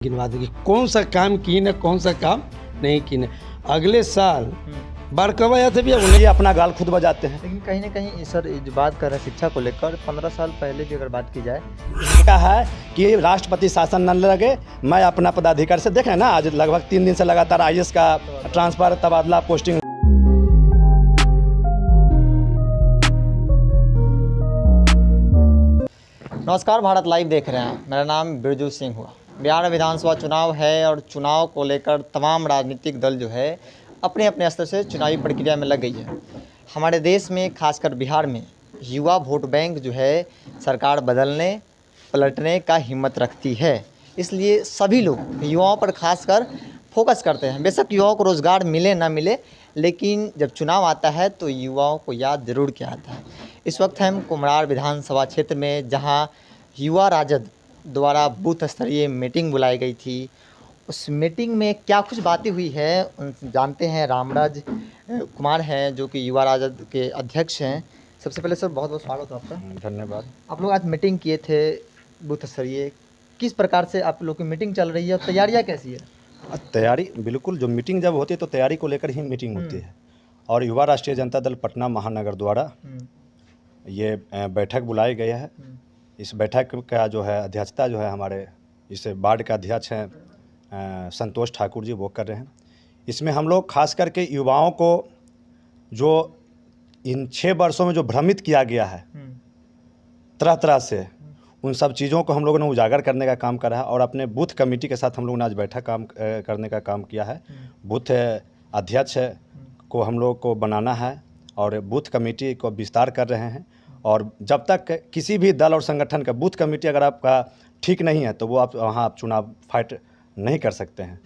गिनवा देंगे कौन सा काम की न कौन सा काम नहीं की न। अगले साल बाढ़ कब आया था भैया? ये अपना गाल खुद बजाते हैं। लेकिन कहीं ना कहीं सर ये जो बात कर रहे हैं शिक्षा को लेकर 15 साल पहले की अगर बात की जाए, क्या है कि राष्ट्रपति शासन न लगे, मैं अपना पदाधिकारी से देख रहे हैं ना, आज लगभग 3 दिन से लगातार आईएएस का ट्रांसफर तबादला पोस्टिंग। नमस्कार, भारत लाइव देख रहे हैं। मेरा नाम बिरजू सिंह हुआ। बिहार विधानसभा चुनाव है और चुनाव को लेकर तमाम राजनीतिक दल जो है अपने अपने स्तर से चुनावी प्रक्रिया में लग गई है। हमारे देश में खासकर बिहार में युवा वोट बैंक जो है सरकार बदलने पलटने का हिम्मत रखती है, इसलिए सभी लोग युवाओं पर खासकर फोकस करते हैं। बेशक युवाओं को रोज़गार मिले ना मिले, लेकिन जब चुनाव आता है तो युवाओं को याद ज़रूर किया आता है। इस वक्त हम कुम्हरार विधानसभा क्षेत्र में, जहां युवा राजद द्वारा बूथ स्तरीय मीटिंग बुलाई गई थी, उस मीटिंग में क्या कुछ बातें हुई है उनसे जानते हैं। रामराज कुमार हैं जो कि युवा राजद के अध्यक्ष हैं। सबसे पहले सर बहुत बहुत स्वागत है आपका। धन्यवाद। आप लोग आज मीटिंग किए थे बूथ स्तरीय, किस प्रकार से आप लोग की मीटिंग चल रही है और तैयारियाँ कैसी है? तैयारी बिल्कुल, जो मीटिंग जब होती है तो तैयारी को लेकर ही मीटिंग होती है। और युवा राष्ट्रीय जनता दल पटना महानगर द्वारा ये बैठक बुलाई गई है। इस बैठक का जो है अध्यक्षता जो है हमारे इस वार्ड के अध्यक्ष हैं संतोष ठाकुर जी, वो कर रहे हैं। इसमें हम लोग खास करके युवाओं को जो इन 6 वर्षों में जो भ्रमित किया गया है तरह तरह से, उन सब चीज़ों को हम लोगों ने उजागर करने का काम करा है। और अपने बूथ कमेटी के साथ हम लोगों ने आज बैठक करने का काम किया है। बूथ अध्यक्ष को हम लोग को बनाना है और बूथ कमेटी को विस्तार कर रहे हैं। और जब तक किसी भी दल और संगठन का बूथ कमेटी अगर आपका ठीक नहीं है तो वो आप वहाँ आप चुनाव फाइट नहीं कर सकते हैं।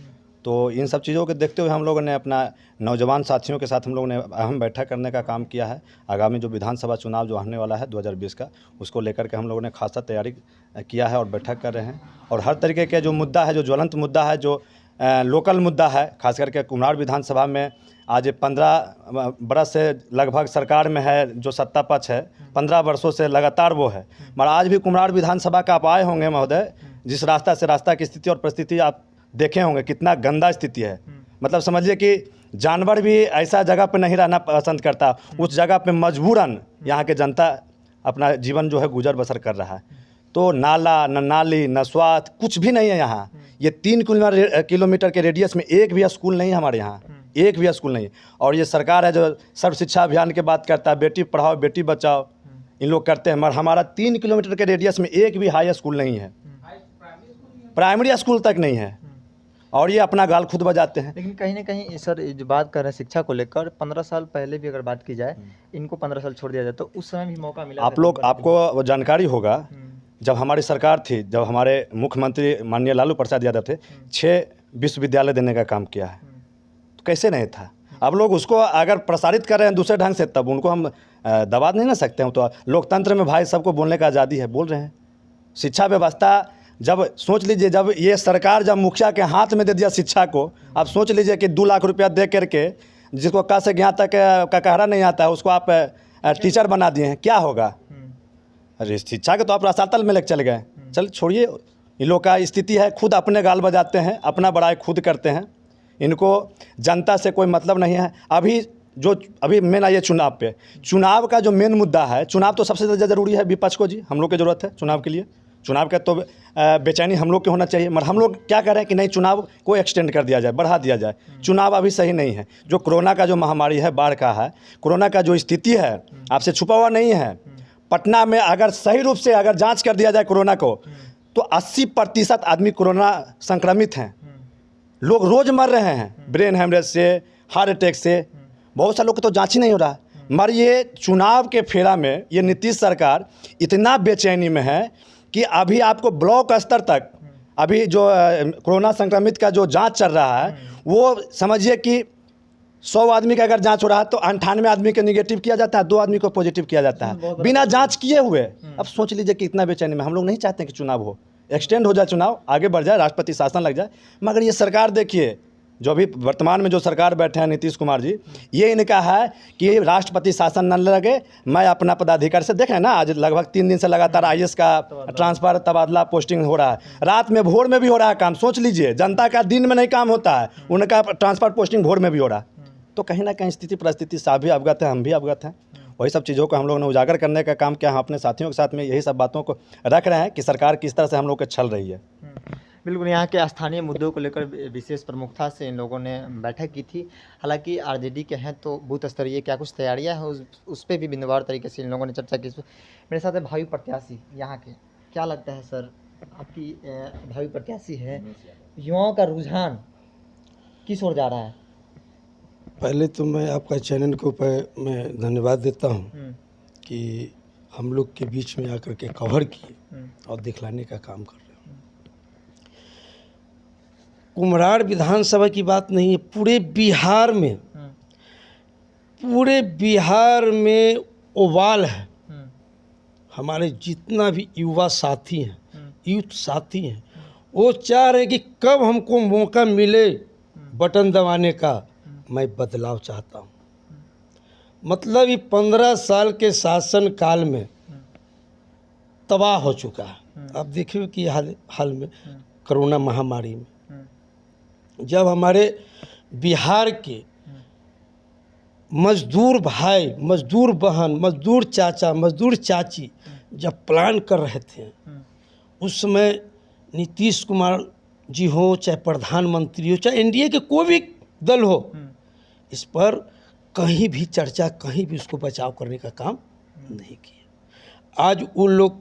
तो इन सब चीज़ों को देखते हुए हम लोगों ने अपना नौजवान साथियों के साथ हम लोगों ने अहम बैठक करने का काम किया है। आगामी जो विधानसभा चुनाव जो आने वाला है 2020 का, उसको लेकर के हम लोगों ने खासा तैयारी किया है और बैठक कर रहे हैं। और हर तरीके के जो मुद्दा है, जो ज्वलंत मुद्दा है, जो लोकल मुद्दा है, खास करके कुम्हरार विधानसभा में आज 15 बरस से लगभग सरकार में है जो सत्ता पक्ष है, 15 वर्षों से लगातार वो है। मगर आज भी कुम्हरार विधानसभा का आप आए होंगे महोदय, जिस रास्ता से रास्ता की स्थिति और परिस्थिति आप देखे होंगे, कितना गंदा स्थिति है। मतलब समझिए कि जानवर भी ऐसा जगह पर नहीं रहना पसंद करता, उस जगह पे मजबूरन यहाँ के जनता अपना जीवन जो है गुजर बसर कर रहा है। तो नाला न नाली न स्वास्थ्य कुछ भी नहीं है यहाँ। ये 3 किलोमीटर के रेडियस में एक भी स्कूल नहीं है हमारे यहाँ, एक भी स्कूल नहीं। और ये सरकार है जो सर्व शिक्षा अभियान की बात करता है, बेटी पढ़ाओ बेटी बचाओ, इन लोग करते हैं, मगर हमारा 3 किलोमीटर के रेडियस में एक भी हाई स्कूल नहीं है, प्राइमरी स्कूल तक नहीं है। और ये अपना गाल खुद बजाते हैं। लेकिन कहीं ना कहीं सर ये जो बात कर रहे हैं शिक्षा को लेकर, 15 साल पहले भी अगर बात की जाए, इनको 15 साल छोड़ दिया जाए तो उस समय भी मौका मिला। आपको वो जानकारी होगा, जब हमारी सरकार थी, जब हमारे मुख्यमंत्री माननीय लालू प्रसाद यादव थे, 6 विश्वविद्यालय देने का काम किया है। तो कैसे नहीं था? अब लोग उसको अगर प्रसारित कर रहे हैं दूसरे ढंग से, तब उनको हम दबा नहीं ना सकते हैं। तो लोकतंत्र में भाई सबको बोलने का आज़ादी है, बोल रहे हैं। शिक्षा व्यवस्था जब सोच लीजिए, जब ये सरकार जब मुखिया के हाथ में दे दिया शिक्षा को, आप सोच लीजिए कि 2 लाख रुपया दे करके जिसको क से यहाँ तक का कहरा नहीं आता है उसको आप टीचर बना दिए हैं, क्या होगा? अरे शिक्षा के तो आप रसातल में लेकर चल गए। चल छोड़िए, इन लोग का स्थिति है, खुद अपने गाल बजाते हैं, अपना बड़ाई खुद करते हैं। इनको जनता से कोई मतलब नहीं है। अभी मेन आइए चुनाव पे। चुनाव का जो मेन मुद्दा है, चुनाव तो सबसे ज़्यादा ज़रूरी है विपक्ष को जी, हम लोग की ज़रूरत है चुनाव के लिए। चुनाव का तो बेचैनी हम लोग के होना चाहिए, मगर हम लोग क्या करें कि नहीं, चुनाव को एक्सटेंड कर दिया जाए, बढ़ा दिया जाए। चुनाव अभी सही नहीं है। जो कोरोना का जो महामारी है, बाढ़ का है, कोरोना का जो स्थिति है आपसे छुपा हुआ नहीं है। पटना में अगर सही रूप से अगर जांच कर दिया जाए कोरोना को, तो 80% आदमी कोरोना संक्रमित हैं। लोग रोज़ मर रहे हैं ब्रेन हेमरेज से, हार्ट अटैक से। बहुत सारे लोग को तो जांच ही नहीं हो रहा। मगर ये चुनाव के फेरा में ये नीतीश सरकार इतना बेचैनी में है कि अभी आपको ब्लॉक स्तर तक अभी जो कोरोना संक्रमित का जो जांच चल रहा है, वो समझिए कि 100 आदमी का अगर जांच हो रहा है तो 98 आदमी के निगेटिव किया जाता है, 2 आदमी को पॉजिटिव किया जाता है बिना जांच किए हुए। अब सोच लीजिए कि इतना बेचैनी में हम लोग नहीं चाहते कि चुनाव हो, एक्सटेंड हो जाए, चुनाव आगे बढ़ जाए, राष्ट्रपति शासन लग जाए। मगर ये सरकार देखिए जो भी वर्तमान में जो सरकार बैठे हैं नीतीश कुमार जी, ये इनका है कि राष्ट्रपति शासन न लगे, मैं अपना पदाधिकारी से देखें ना, आज लगभग 3 दिन से लगातार IAS का ट्रांसफर तबादला पोस्टिंग हो रहा है, रात में भोर में भी हो रहा है काम। सोच लीजिए, जनता का दिन में नहीं काम होता है, उनका ट्रांसफर पोस्टिंग भोर में भी हो रहा है। तो कहीं ना कहीं स्थिति परिस्थिति सब भी अवगत है, हम भी अवगत हैं। वही सब चीज़ों को हम लोगों ने उजागर करने का काम किया। हम अपने साथियों के साथ में यही सब बातों को रख रहे हैं कि सरकार किस तरह से हम लोग को छल रही है। बिल्कुल, यहाँ के स्थानीय मुद्दों को लेकर विशेष प्रमुखता से इन लोगों ने बैठक की थी। हालांकि आरजेडी के हैं तो बूथ स्तरीय क्या कुछ तैयारियां हैं उस पर भी बिंदुवार तरीके से इन लोगों ने चर्चा की। मेरे साथ है भावी प्रत्याशी यहाँ के, क्या लगता है सर आपकी भावी प्रत्याशी है, युवाओं का रुझान किस ओर जा रहा है? पहले तो मैं आपका चैनल के ऊपर मैं धन्यवाद देता हूँ कि हम लोग के बीच में आकर के कवर किए और दिखलाने का काम कर रहे हैं। कुम्हरार विधानसभा की बात नहीं है, पूरे बिहार में उबाल है। हमारे जितना भी युवा साथी हैं, यूथ साथी हैं, वो चाह रहे हैं कि कब हमको मौका मिले बटन दबाने का। मैं बदलाव चाहता हूँ। मतलब ये 15 साल के शासन काल में तबाह हो चुका है। आप देखिए कि हाल में कोरोना महामारी में जब हमारे बिहार के मजदूर भाई, मजदूर बहन, मजदूर चाचा, मजदूर चाची जब प्लान कर रहे थे, उस समय नीतीश कुमार जी हो, चाहे प्रधानमंत्री हो, चाहे एनडीए के कोई भी दल हो, इस पर कहीं भी चर्चा, कहीं भी उसको बचाव करने का काम नहीं किया। आज उन लोग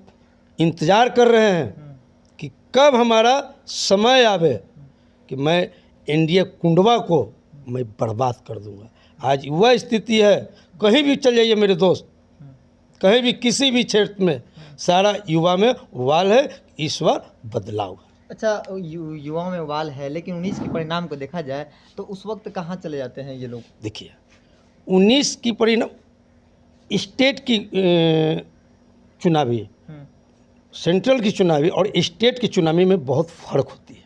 इंतज़ार कर रहे हैं कि कब हमारा समय आवे कि मैं एनडीए कुंडवा को मैं बर्बाद कर दूंगा। आज वह स्थिति है, कहीं भी चल जाइए मेरे दोस्त, कहीं भी किसी भी क्षेत्र में सारा युवा में उबाल है, इस बार बदलाव है। अच्छा, युवाओं में उबाल है, लेकिन 19 के परिणाम को देखा जाए तो उस वक्त कहाँ चले जाते हैं ये लोग? देखिए 19 की परिणाम स्टेट की चुनावी, सेंट्रल की चुनावी और स्टेट की चुनावी में बहुत फ़र्क होती है।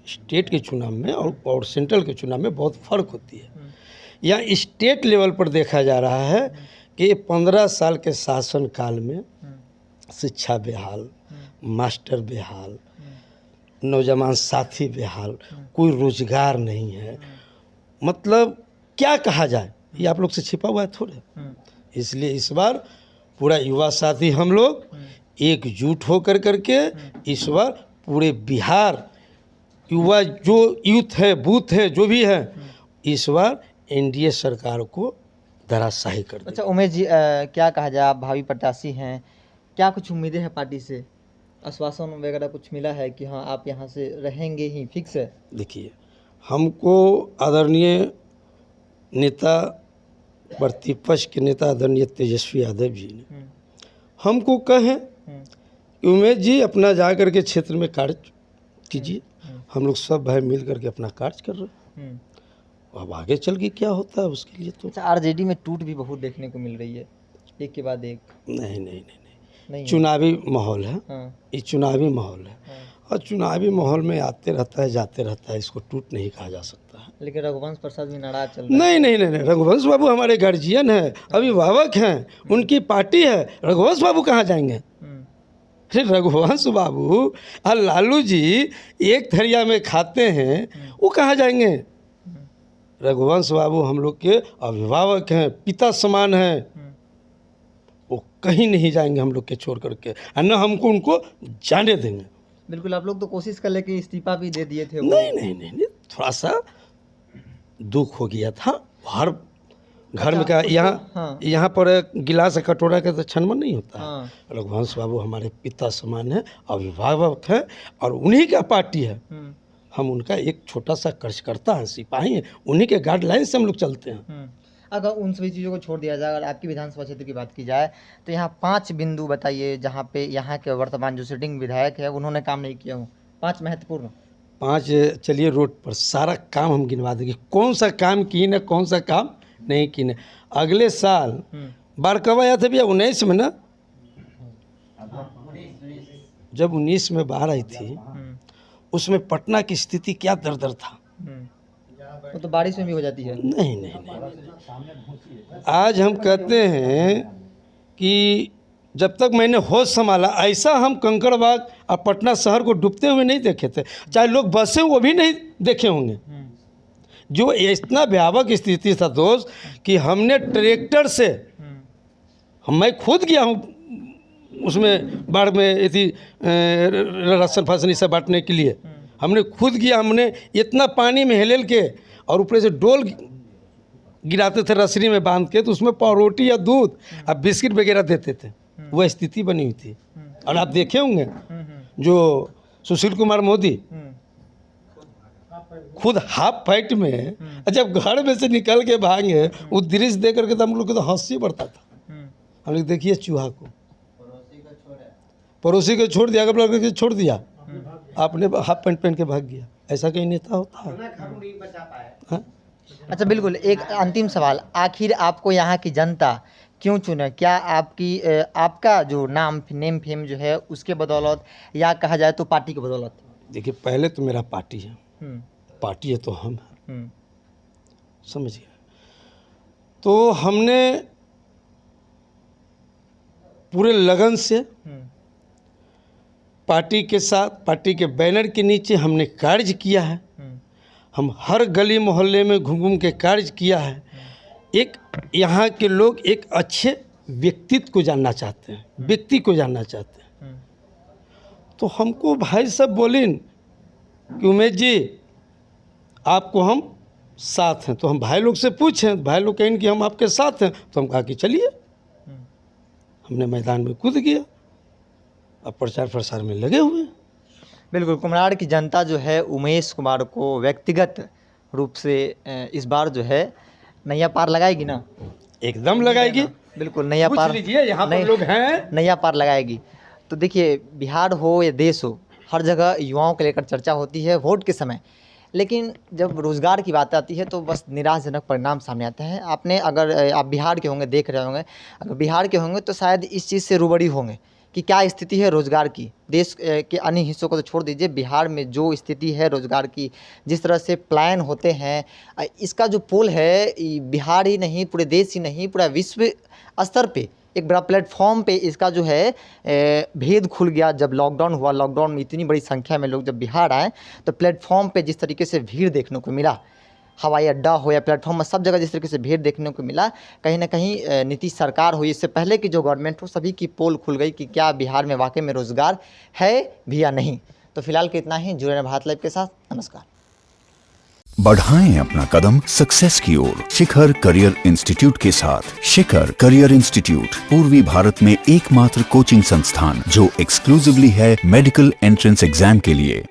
स्टेट के चुनाव में और सेंट्रल के चुनाव में बहुत फ़र्क होती है। यहाँ स्टेट लेवल पर देखा जा रहा है कि 15 साल के शासन काल में शिक्षा बेहाल, मास्टर बेहाल, नौजवान साथी बेहाल, कोई रोजगार नहीं है। मतलब क्या कहा जाए, ये आप लोग से छिपा हुआ है थोड़े। इसलिए इस बार पूरा युवा साथी हम लोग एकजुट होकर करके इस बार पूरे बिहार युवा जो यूथ है, बूथ है, जो भी है, इस बार एनडीए सरकार को धराशायी कर दें। अच्छा उमेश जी, क्या कहा जाए, आप भावी प्रत्याशी हैं, क्या कुछ उम्मीदें हैं पार्टी से? आश्वासन वगैरह कुछ मिला है कि हाँ आप यहाँ से रहेंगे ही, फिक्स है? देखिए, हमको आदरणीय नेता, प्रतिपक्ष के नेता आदरणीय तेजस्वी यादव जी ने हमको कहें कि उमेश जी अपना जा कर के क्षेत्र में कार्य कीजिए। हम लोग सब भाई मिल करके अपना कार्य कर रहे हैं। अब आगे चल के क्या होता है उसके लिए तो। अच्छा, आरजेडी में टूट भी बहुत देखने को मिल रही है, एक के बाद एक। नहीं, चुनावी माहौल है। ये चुनावी माहौल है और चुनावी माहौल में आते रहता है, जाते रहता है, इसको टूट नहीं कहा जा सकता है। लेकिन रघुवंश प्रसाद भी नाराज चल रहा है। नहीं, रघुवंश बाबू हमारे गार्जियन हैं, अभिभावक हैं, उनकी पार्टी है। रघुवंश बाबू कहाँ जाएंगे? फिर रघुवंश बाबू और लालू जी एक थरिया में खाते हैं, वो कहाँ जाएंगे? रघुवंश बाबू हम लोग के अभिभावक हैं, पिता समान हैं, वो कहीं नहीं जाएंगे हम लोग के छोड़ करके, और न हमको उनको जाने देंगे। बिल्कुल, आप लोग तो कोशिश कर ले कि इस्तीफा भी दे दिए थे। नहीं, थोड़ा सा दुख हो गया था। हर घर में क्या, यहाँ पर गिलास कटोरा का तो छनमन नहीं होता है। रघुवंश बाबू हमारे पिता समान है, अभिभावक हैं और उन्हीं का पार्टी है। हम उनका एक छोटा सा कार्यकर्ता हैं, सिपाही हैं, उन्हीं के गाइडलाइन से हम लोग चलते हैं। अगर उन सभी चीज़ों को छोड़ दिया जाए, अगर आपकी विधानसभा क्षेत्र की बात की जाए तो यहाँ 5 बिंदु बताइए जहाँ पे यहाँ के वर्तमान जो सिटिंग विधायक है उन्होंने काम नहीं किया हो। 5 महत्वपूर्ण। 5 चलिए रोड पर सारा काम हम गिनवा देंगे, कौन सा काम किए न कौन सा काम नहीं किए। अगले साल बार कब आया था भैया? 19 में ना, जब 19 में बाढ़ आई थी उसमें पटना की स्थिति क्या दरदर था। वो तो बारिश में भी हो जाती है। नहीं नहीं नहीं, आज हम कहते हैं कि जब तक मैंने होश संभाला ऐसा हम कंकड़बाग और पटना शहर को डूबते हुए नहीं देखे थे। चाहे लोग बसे वो भी नहीं देखे होंगे। जो इतना भयावह स्थिति था दोस्त कि हमने ट्रैक्टर से, मैं खुद गया हूँ उसमें बाढ़ में थी राशन फासन सब बांटने के लिए, हमने खुद गया। हमने इतना पानी में हेल के और ऊपर से डोल गिराते थे रसरी में बांध के, तो उसमें पावरोटी या दूध और बिस्किट वगैरह देते थे। वह स्थिति बनी हुई थी। और आप देखे होंगे जो सुशील कुमार मोदी खुद हाफ फाइट में जब घर में से निकल के भागे, वो दृश्य देख करके तो हम लोग को तो हंसी पड़ता था। हम लोग देखिए चूहा को पड़ोसी को छोड़ दिया, अगर के छोड़ दिया, आपने हाफ पैंट पहन के भाग गया। ऐसा कहीं नेता होता है? अच्छा बिल्कुल, एक अंतिम सवाल, आखिर आपको यहाँ की जनता क्यों चुने? क्या आपका जो नेम फेम जो है उसके बदौलत, या कहा जाए तो पार्टी के बदौलत? देखिए पहले तो मेरा पार्टी है, पार्टी है तो हम हैं, समझिए। तो हमने पूरे लगन से पार्टी के साथ, पार्टी के बैनर के नीचे हमने कार्य किया है। हम हर गली मोहल्ले में घूम घूम के कार्य किया है। एक यहाँ के लोग एक अच्छे व्यक्तित्व को जानना चाहते हैं, व्यक्ति को जानना चाहते हैं। तो हमको भाई सब बोले कि उमेश जी आपको हम साथ हैं। तो हम भाई लोग से पूछें, भाई लोग कहें कि हम आपके साथ हैं। तो हम कहा कि चलिए। हमने मैदान में कूद गया, अब प्रचार प्रसार में लगे हुए। बिल्कुल, कुम्हराड़ की जनता जो है उमेश कुमार को व्यक्तिगत रूप से इस बार जो है नैया पार लगाएगी ना? एकदम लगाएगी। बिल्कुल नैया पूछ पार, लीजिए यहाँ पर लोग हैं, नैया पार लगाएगी। तो देखिए, बिहार हो या देश हो, हर जगह युवाओं को लेकर चर्चा होती है वोट के समय, लेकिन जब रोज़गार की बात आती है तो बस निराशजनक परिणाम सामने आते हैं। आपने, अगर आप बिहार के होंगे, देख रहे होंगे, अगर बिहार के होंगे तो शायद इस चीज़ से रूबरू होंगे कि क्या स्थिति है रोज़गार की। देश के अन्य हिस्सों को तो छोड़ दीजिए, बिहार में जो स्थिति है रोज़गार की, जिस तरह से प्लान होते हैं, इसका जो पोल है, बिहार ही नहीं, पूरे देश ही नहीं, पूरा विश्व स्तर पे एक बड़ा प्लेटफॉर्म पे इसका जो है भेद खुल गया। जब लॉकडाउन हुआ, लॉकडाउन में इतनी बड़ी संख्या में लोग जब बिहार आए, तो प्लेटफॉर्म पे जिस तरीके से भीड़ देखने को मिला, हवाई अड्डा हो या प्लेटफॉर्म में, सब जगह जिस तरीके से भीड़ देखने को मिला, कहीं ना कहीं नीतीश सरकार हो, इससे पहले की जो गवर्नमेंट हो, सभी की पोल खुल गई कि क्या बिहार में वाकई में रोज़गार है भी या नहीं। तो फिलहाल के इतना ही। जुड़े रहें भारत लाइव के साथ। नमस्कार। बढ़ाएं अपना कदम सक्सेस की ओर शिखर करियर इंस्टीट्यूट के साथ। शिखर करियर इंस्टीट्यूट पूर्वी भारत में एकमात्र कोचिंग संस्थान जो एक्सक्लूसिवली है मेडिकल एंट्रेंस एग्जाम के लिए।